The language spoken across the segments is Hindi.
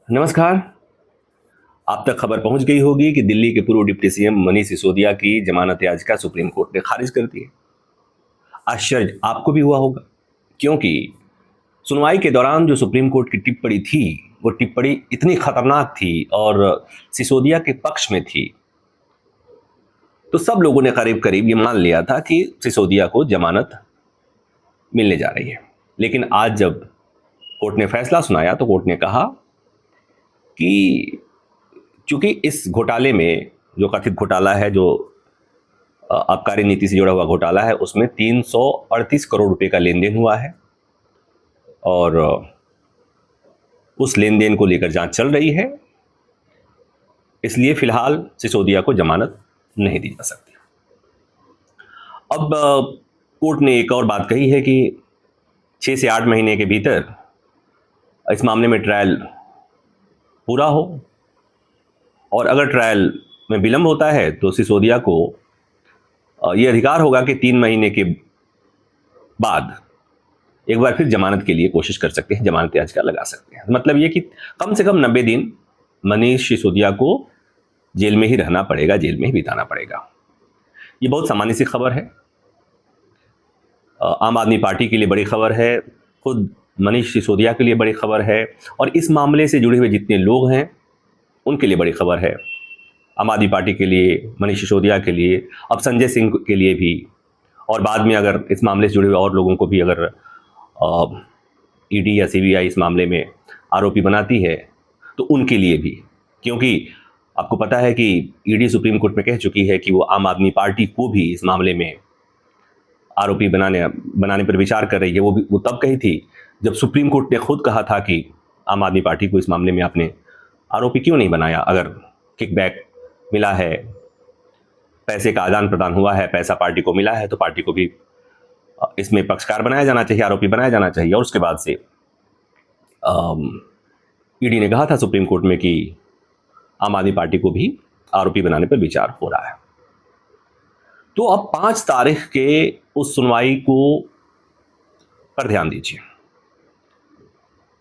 नमस्कार। आप तक खबर पहुंच गई होगी कि दिल्ली के पूर्व डिप्टी सीएम मनीष सिसोदिया की जमानत याचिका सुप्रीम कोर्ट ने खारिज कर दी है। आश्चर्य आपको भी हुआ होगा, क्योंकि सुनवाई के दौरान जो सुप्रीम कोर्ट की टिप्पणी थी, वो टिप्पणी इतनी खतरनाक थी और सिसोदिया के पक्ष में थी, तो सब लोगों ने करीब करीब ये मान लिया था कि सिसोदिया को जमानत मिलने जा रही है। लेकिन आज जब कोर्ट ने फैसला सुनाया तो कोर्ट ने कहा कि चूंकि इस घोटाले में, जो कथित घोटाला है, जो आबकारी नीति से जुड़ा हुआ घोटाला है, उसमें 338 करोड़ रुपए का लेन देन हुआ है और उस लेन देन को लेकर जांच चल रही है। इसलिए फिलहाल सिसोदिया को जमानत नहीं दी जा सकती। अब कोर्ट ने एक और बात कही है कि 6 से 8 महीने के भीतर इस मामले में ट्रायल पूरा हो, और अगर ट्रायल में विलंब होता है तो सिसोदिया को यह अधिकार होगा कि 3 महीने के बाद एक बार फिर जमानत के लिए कोशिश कर सकते हैं, जमानत याचिका लगा सकते हैं। मतलब ये कि कम से कम 90 दिन मनीष सिसोदिया को जेल में ही रहना पड़ेगा, जेल में ही बिताना पड़ेगा। ये बहुत सामान्य सी खबर है, आम आदमी पार्टी के लिए बड़ी खबर है, खुद मनीष सिसोदिया के लिए बड़ी खबर है, और इस मामले से जुड़े हुए जितने लोग हैं उनके लिए बड़ी खबर है। आम आदमी पार्टी के लिए, मनीष सिसोदिया के लिए, अब संजय सिंह के लिए भी, और बाद में अगर इस मामले से जुड़े हुए और लोगों को भी अगर ईडी या सीबीआई इस मामले में आरोपी बनाती है तो उनके लिए भी। क्योंकि आपको पता है कि ईडी सुप्रीम कोर्ट में कह चुकी है कि वो आम आदमी पार्टी को भी इस मामले में आरोपी बनाने पर विचार कर रही है। वो तब कही थी जब सुप्रीम कोर्ट ने खुद कहा था कि आम आदमी पार्टी को इस मामले में आपने आरोपी क्यों नहीं बनाया। अगर किकबैक मिला है, पैसे का आदान प्रदान हुआ है, पैसा पार्टी को मिला है, तो पार्टी को भी इसमें पक्षकार बनाया जाना चाहिए, आरोपी बनाया जाना चाहिए। और उसके बाद से ईडी ने कहा था सुप्रीम कोर्ट में कि आम आदमी पार्टी को भी आरोपी बनाने पर विचार हो रहा है। तो अब 5 तारीख के उस सुनवाई को पर ध्यान दीजिए।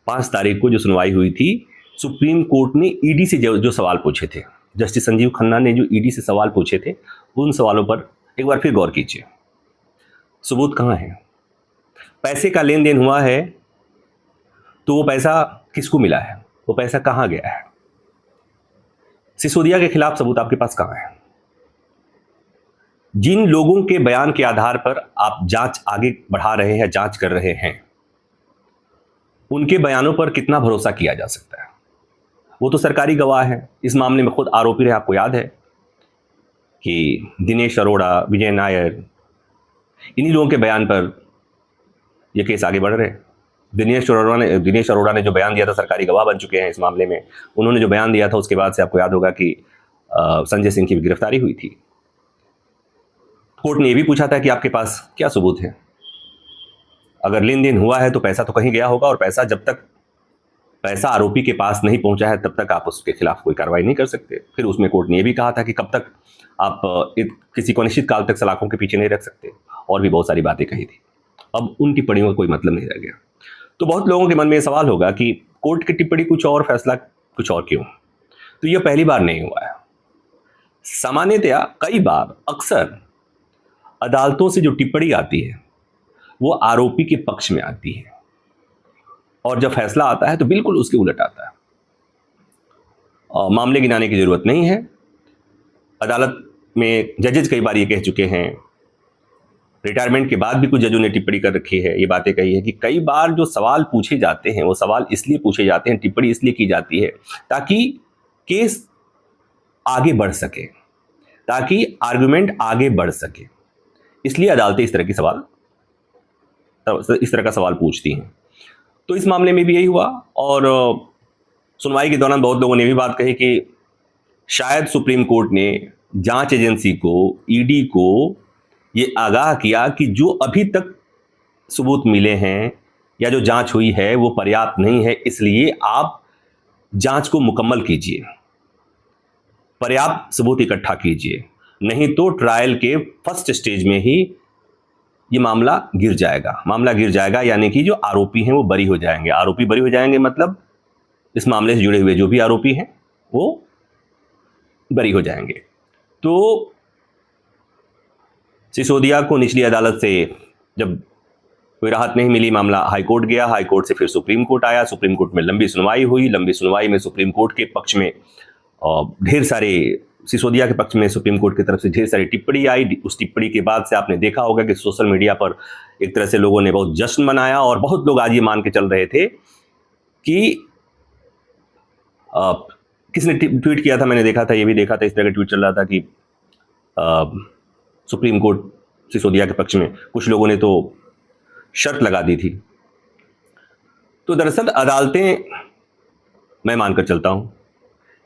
5 तारीख को जो सुनवाई हुई थी, सुप्रीम कोर्ट ने ईडी से जो सवाल पूछे थे, जस्टिस संजीव खन्ना ने जो ईडी से सवाल पूछे थे, उन सवालों पर एक बार फिर गौर कीजिए। सबूत कहाँ है? पैसे का लेन देन हुआ है तो वो पैसा किसको मिला है, वो पैसा कहाँ गया है? सिसोदिया के खिलाफ सबूत आपके पास कहाँ है? जिन लोगों के बयान के आधार पर आप जांच आगे बढ़ा रहे हैं, जांच कर रहे हैं, उनके बयानों पर कितना भरोसा किया जा सकता है? वो तो सरकारी गवाह है, इस मामले में खुद आरोपी रहे। आपको याद है कि दिनेश अरोड़ा, विजय नायर, इन्हीं लोगों के बयान पर यह केस आगे बढ़ रहे हैं। दिनेश अरोड़ा ने जो बयान दिया था, सरकारी गवाह बन चुके हैं इस मामले में। उन्होंने जो बयान दिया था उसके बाद से आपको याद होगा कि संजय सिंह की भी गिरफ्तारी हुई थी। कोर्ट ने यह भी पूछा था कि आपके पास क्या सबूत है? अगर लेन देन हुआ है तो पैसा तो कहीं गया होगा, और जब तक पैसा आरोपी के पास नहीं पहुंचा है तब तक आप उसके खिलाफ कोई कार्रवाई नहीं कर सकते। फिर उसमें कोर्ट ने यह भी कहा था कि कब तक आप किसी को अनिश्चित काल तक सलाखों के पीछे नहीं रख सकते, और भी बहुत सारी बातें कही थी। अब उन टिप्पणियों का कोई मतलब नहीं रह गया। तो बहुत लोगों के मन में यह सवाल होगा कि कोर्ट की टिप्पणी कुछ और, फैसला कुछ और क्यों? तो यह पहली बार नहीं हुआ है। सामान्यतया कई बार, अक्सर अदालतों से जो टिप्पणी आती है वो आरोपी के पक्ष में आती है, और जब फैसला आता है तो बिल्कुल उसके उलट आता है। मामले गिनाने की जरूरत नहीं है। अदालत में जजेज कई बार ये कह चुके हैं, रिटायरमेंट के बाद भी कुछ जजों ने टिप्पणी कर रखी है, ये बातें कही है कि कई बार जो सवाल पूछे जाते हैं वो सवाल इसलिए पूछे जाते हैं, टिप्पणी इसलिए की जाती है ताकि केस आगे बढ़ सके, ताकि आर्गुमेंट आगे बढ़ सके। इसलिए अदालतें इस तरह का सवाल पूछती हैं। तो इस मामले में भी यही हुआ, और सुनवाई के दौरान बहुत लोगों ने भी बात कही कि शायद सुप्रीम कोर्ट ने जांच एजेंसी को, ईडी को ये आगाह किया कि जो अभी तक सबूत मिले हैं या जो जांच हुई है वो पर्याप्त नहीं है, इसलिए आप जांच को मुकम्मल कीजिए, पर्याप्त सबूत इकट्ठा कीजिए, नहीं तो ट्रायल के फर्स्ट स्टेज में ही ये मामला गिर जाएगा। यानी कि जो आरोपी हैं वो बरी हो जाएंगे। आरोपी बरी हो जाएंगे मतलब इस मामले से जुड़े हुए जो भी आरोपी हैं वो बरी हो जाएंगे। तो सिसोदिया को निचली अदालत से जब कोई राहत नहीं मिली, मामला हाईकोर्ट गया, हाईकोर्ट से फिर सुप्रीम कोर्ट आया, सुप्रीम कोर्ट में लंबी सुनवाई हुई, लंबी सुनवाई में सुप्रीम कोर्ट के पक्ष में ढेर सारे, सिसोदिया के पक्ष में सुप्रीम कोर्ट की तरफ से ढेर सारी टिप्पणी आई। उस टिप्पणी के बाद से आपने देखा होगा कि सोशल मीडिया पर एक तरह से लोगों ने बहुत जश्न मनाया और बहुत लोग आज ये मान के चल रहे थे कि किसने ट्वीट किया था, मैंने देखा था, ये भी देखा था, इस तरह का ट्वीट चल रहा था कि सुप्रीम कोर्ट सिसोदिया के पक्ष में कुछ लोगों ने तो शर्त लगा दी थी। तो दरअसल अदालतें, मैं मानकर चलता हूं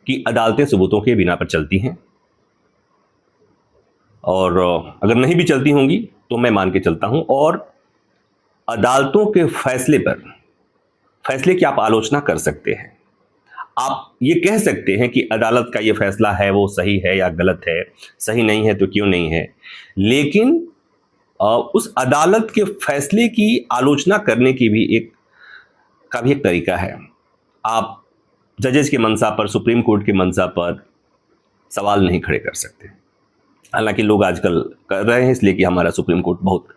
कि अदालतें सबूतों के बिना पर चलती हैं, और अगर नहीं भी चलती होंगी तो मैं मान के चलता हूं, और अदालतों के फैसले की आप आलोचना कर सकते हैं। आप ये कह सकते हैं कि अदालत का ये फैसला है वो सही है या गलत है, सही नहीं है तो क्यों नहीं है, लेकिन उस अदालत के फैसले की आलोचना करने की भी एक तरीका है। आप जजेस के मंशा पर, सुप्रीम कोर्ट के मंशा पर सवाल नहीं खड़े कर सकते। हालांकि लोग आजकल कर रहे हैं, इसलिए कि हमारा सुप्रीम कोर्ट बहुत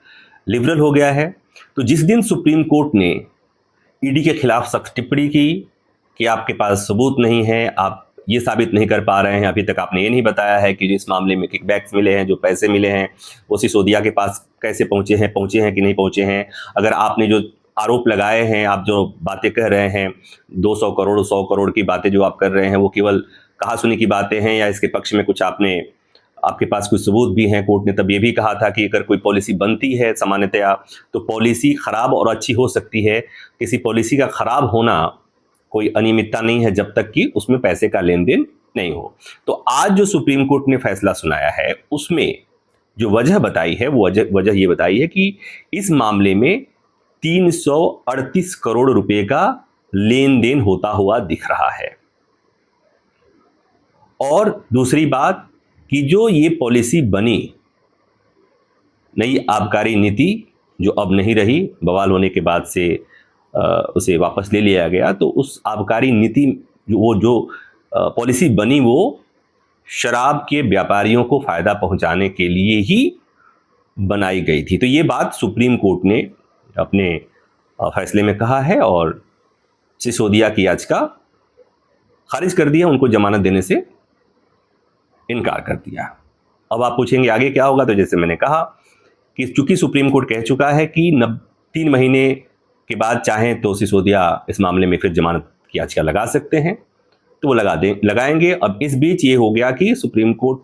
लिबरल हो गया है। तो जिस दिन सुप्रीम कोर्ट ने ईडी के खिलाफ सख्त टिप्पणी की कि आपके पास सबूत नहीं है, आप ये साबित नहीं कर पा रहे हैं, अभी तक आपने ये नहीं बताया है कि जो इस मामले में किकबैक्स मिले हैं, जो पैसे मिले हैं, वो सिसोदिया के पास कैसे पहुंचे हैं कि नहीं पहुंचे हैं, अगर आपने जो आरोप लगाए हैं, आप जो बातें कह रहे हैं, 200 करोड़ 100 करोड़ की बातें जो आप कर रहे हैं, वो केवल कहा सुनी की बातें हैं या इसके पक्ष में कुछ आपके पास कुछ सबूत भी हैं। कोर्ट ने तब ये भी कहा था कि अगर कोई पॉलिसी बनती है सामान्यतया तो पॉलिसी खराब और अच्छी हो सकती है, किसी पॉलिसी का खराब होना कोई अनियमितता नहीं है जब तक कि उसमें पैसे का लेन देन नहीं हो। तो आज जो सुप्रीम कोर्ट ने फैसला सुनाया है उसमें जो वजह बताई है वो वजह ये बताई है कि इस मामले में 338 करोड़ रुपए का लेन देन होता हुआ दिख रहा है। और दूसरी बात कि जो ये पॉलिसी बनी, नई आबकारी नीति जो अब नहीं रही, बवाल होने के बाद से उसे वापस ले लिया गया, तो उस आबकारी नीति जो पॉलिसी बनी वो शराब के व्यापारियों को फायदा पहुंचाने के लिए ही बनाई गई थी। तो ये बात सुप्रीम कोर्ट ने अपने फैसले में कहा है और सिसोदिया की याचिका खारिज कर दिया, उनको जमानत देने से इनकार कर दिया। अब आप पूछेंगे आगे क्या होगा, तो जैसे मैंने कहा कि चूंकि सुप्रीम कोर्ट कह चुका है कि 3 महीने के बाद चाहें तो सिसोदिया इस मामले में फिर जमानत की याचिका लगा सकते हैं, तो वो लगाएंगे। अब इस बीच ये हो गया कि सुप्रीम कोर्ट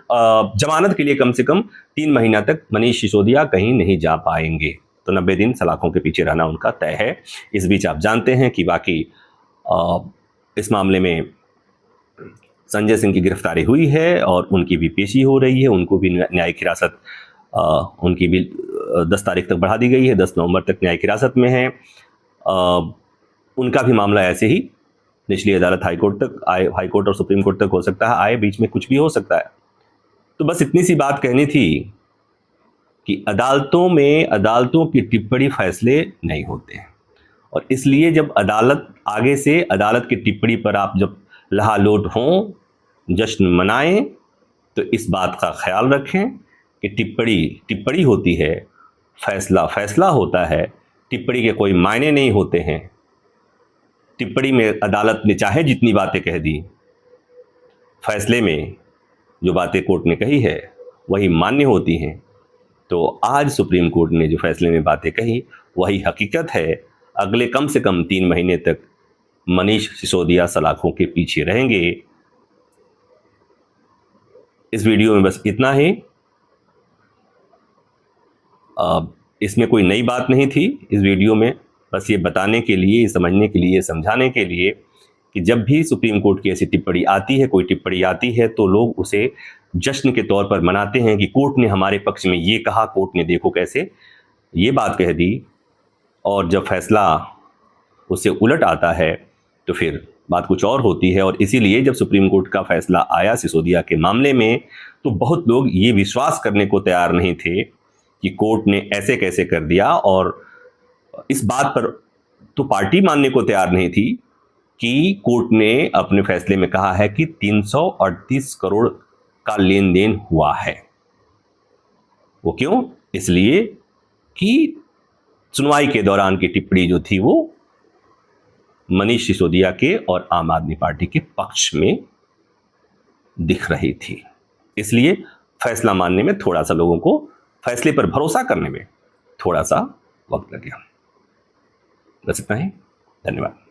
जमानत के लिए कम से कम 3 महीना तक मनीष सिसोदिया कहीं नहीं जा पाएंगे, तो 90 दिन सलाखों के पीछे रहना उनका तय है। इस बीच आप जानते हैं कि बाकी इस मामले में संजय सिंह की गिरफ्तारी हुई है और उनकी भी पेशी हो रही है, उनको भी न्यायिक हिरासत उनकी भी 10 तारीख तक बढ़ा दी गई है, 10 नवंबर तक न्यायिक हिरासत में है। उनका भी मामला ऐसे ही निचली अदालत हाईकोर्ट और सुप्रीम कोर्ट तक हो सकता है आए, बीच में कुछ भी हो सकता है। तो बस इतनी सी बात कहनी थी कि अदालतों की टिप्पणी फैसले नहीं होते हैं, और इसलिए जब आगे से अदालत की टिप्पणी पर आप जब लहालोट हों, जश्न मनाएं, तो इस बात का ख्याल रखें कि टिप्पणी होती है, फैसला होता है, टिप्पणी के कोई मायने नहीं होते हैं। टिप्पणी में अदालत ने चाहे जितनी बातें कह दी, फैसले में जो बातें कोर्ट ने कही है वही मान्य होती हैं। तो आज सुप्रीम कोर्ट ने जो फैसले में बातें कही वही हकीकत है। अगले कम से कम 3 महीने तक मनीष सिसोदिया सलाखों के पीछे रहेंगे। इस वीडियो में बस इतना ही। इसमें कोई नई बात नहीं थी। इस वीडियो में बस ये बताने के लिए, समझने के लिए, समझाने के लिए कि जब भी सुप्रीम कोर्ट की ऐसी टिप्पणी आती है, कोई टिप्पणी आती है, तो लोग उसे जश्न के तौर पर मनाते हैं कि कोर्ट ने हमारे पक्ष में ये कहा, कोर्ट ने देखो कैसे ये बात कह दी। और जब फैसला उससे उलट आता है तो फिर बात कुछ और होती है। और इसीलिए जब सुप्रीम कोर्ट का फैसला आया सिसोदिया के मामले में, तो बहुत लोग ये विश्वास करने को तैयार नहीं थे कि कोर्ट ने ऐसे कैसे कर दिया। और इस बात पर तो पार्टी मानने को तैयार नहीं थी कि कोर्ट ने अपने फैसले में कहा है कि 338 करोड़ का लेन देन हुआ है। वो क्यों? इसलिए कि सुनवाई के दौरान की टिप्पणी जो थी वो मनीष सिसोदिया के और आम आदमी पार्टी के पक्ष में दिख रही थी। इसलिए फैसला मानने में थोड़ा सा, लोगों को फैसले पर भरोसा करने में थोड़ा सा वक्त लग गया। बस इतना ही। धन्यवाद।